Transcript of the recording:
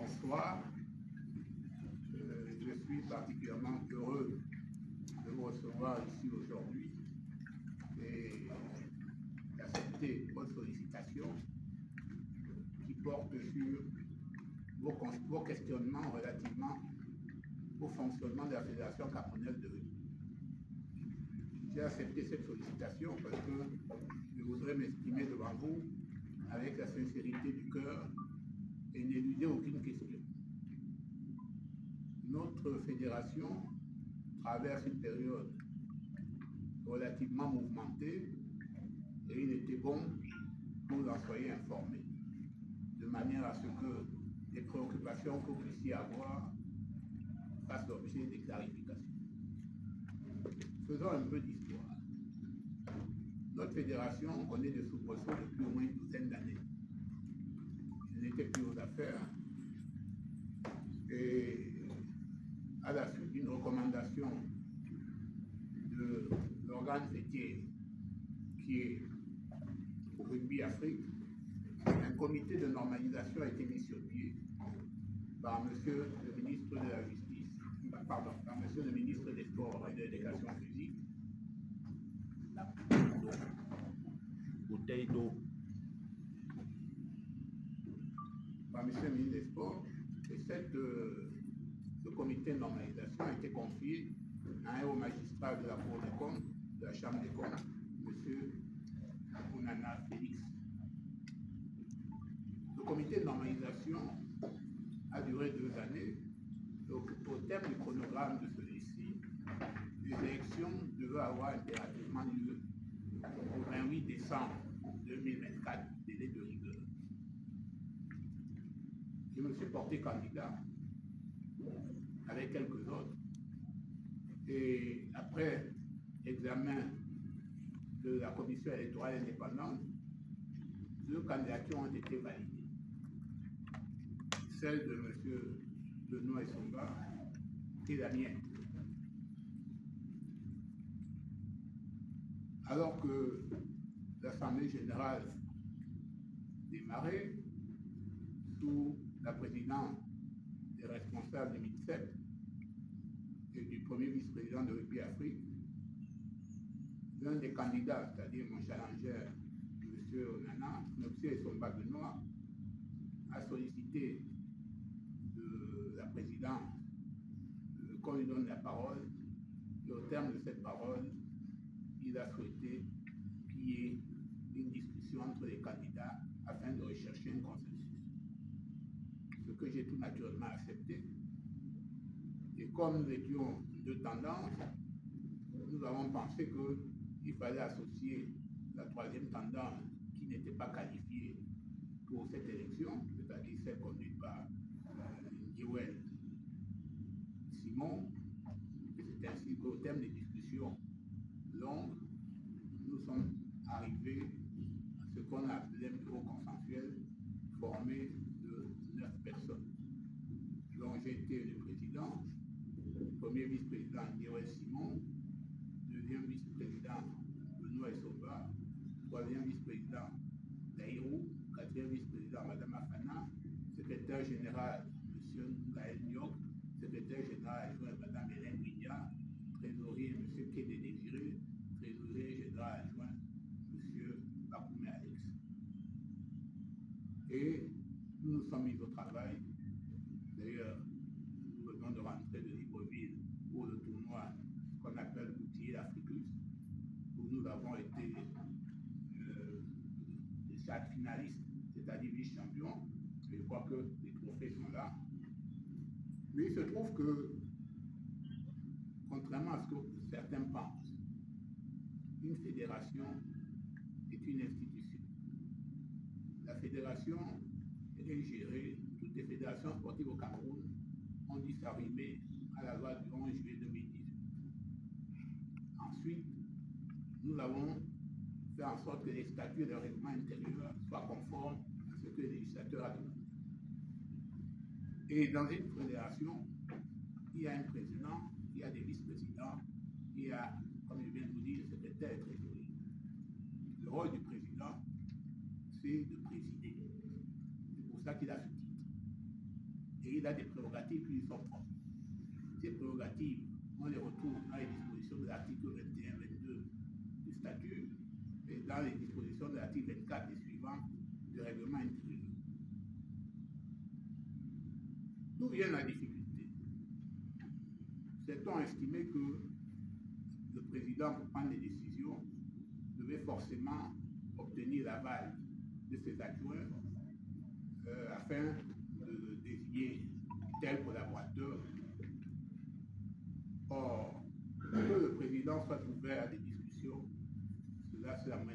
Bonsoir. Je suis particulièrement heureux de vous recevoir ici aujourd'hui et d'accepter votre sollicitation qui porte sur vos questionnements relativement au fonctionnement de la Fédération camerounaise de rugby. J'ai accepté cette sollicitation parce que je voudrais m'exprimer devant vous avec la sincérité du cœur et n'éluder aucune question. Notre fédération traverse une période relativement mouvementée et il était bon que vous en soyez informés, de manière à ce que les préoccupations que vous puissiez avoir fassent l'objet des clarifications. Faisons un peu d'histoire. Notre fédération connaît des soubresauts depuis au moins une douzaine d'années. Elle n'était plus aux affaires et à la suite d'une recommandation de l'organe fêtier qui est au Rugby Afrique, un comité de normalisation a été mis sur pied par monsieur le ministre de la Justice, par monsieur le ministre des Sports et de l'Éducation physique. Bouteille d'eau. Par monsieur le ministre des Sports, et ce comité de normalisation a été confié à un haut magistrat de la Cour des comptes, de la Chambre des comptes, monsieur Onana Félix. Le comité de normalisation a duré 2 années. Donc, au terme du chronogramme de celui-ci, les élections devaient avoir impérativement lieu au 28 décembre 2024, délai de rigueur. Je me suis porté candidat avec quelques autres et après examen de la commission électorale indépendante, 2 candidatures ont été validées. Celle de M. Benoît Essomba et la mienne. Alors que l'Assemblée générale démarrait sous la présidence des responsables du MINSEP et du premier vice-président de Rugby Afrique, l'un des candidats, c'est-à-dire mon challenger, M. Onana, M. Essomba Benoît, a sollicité de la présidence qu'on lui donne la parole, et au terme de cette parole, il a souhaité qu'il y ait une discussion entre les candidats afin de rechercher un consensus. Ce que j'ai tout naturellement accepté. Et comme nous étions de tendance, nous avons pensé qu'il fallait associer la 3e tendance qui n'était pas qualifiée pour cette élection, c'est-à-dire celle conduite par Ndiwel Simon. Et c'est ainsi qu'au terme des discussions longues, nous sommes arrivés à ce qu'on a appelé un bureau consensuel formé de 9 personnes, dont j'ai été le président, premier vice-président Ndiwel Simon, 2e vice-président Benoît Essomba, 3e vice-président Daïrou, 4e vice-président Mme Afana, secrétaire général M. Gaël Nyok, secrétaire général adjoint Mme Hélène Guigna, trésorier M. Kédé Désiré, trésorier général adjoint M. Bakoumé Alex. Et nous nous sommes mis au travail. D'ailleurs, nous venons de rentrer de Libreville pour le tournoi qu'on appelle Boutier Africus, où nous avons été des 4 finalistes, c'est-à-dire vice-champions. Je crois que les trophées sont là. Mais il se trouve que, contrairement à ce que certains pensent, une fédération est une institution. La fédération est gérée, toutes les fédérations sportives au Cameroun ont dû s'arrimer à la loi du 11 juillet 2018. Ensuite, nous avons fait en sorte que les statuts et le règlement intérieur soient conformes à ce que le législateur a demandé. Et dans une fédération, il y a un président, il y a des vice-présidents, il y a, comme je viens de vous dire, le secrétaire et trésorier. Le rôle du président, c'est de présider. C'est pour ça qu'il a ce titre. et il a des prérogatives qui lui sont propres. Ces prérogatives, on les retrouve dans les dispositions de l'article 21-22 du statut et dans les dispositions de l'article 24 et suivants du règlement intérieur. D'où vient la difficulté? Certains ont estimé que le président, pour prendre des décisions, devait forcément obtenir l'aval de ses adjoints afin de désigner tel collaborateur. Or, que le président soit ouvert à des discussions, cela c'est la moindre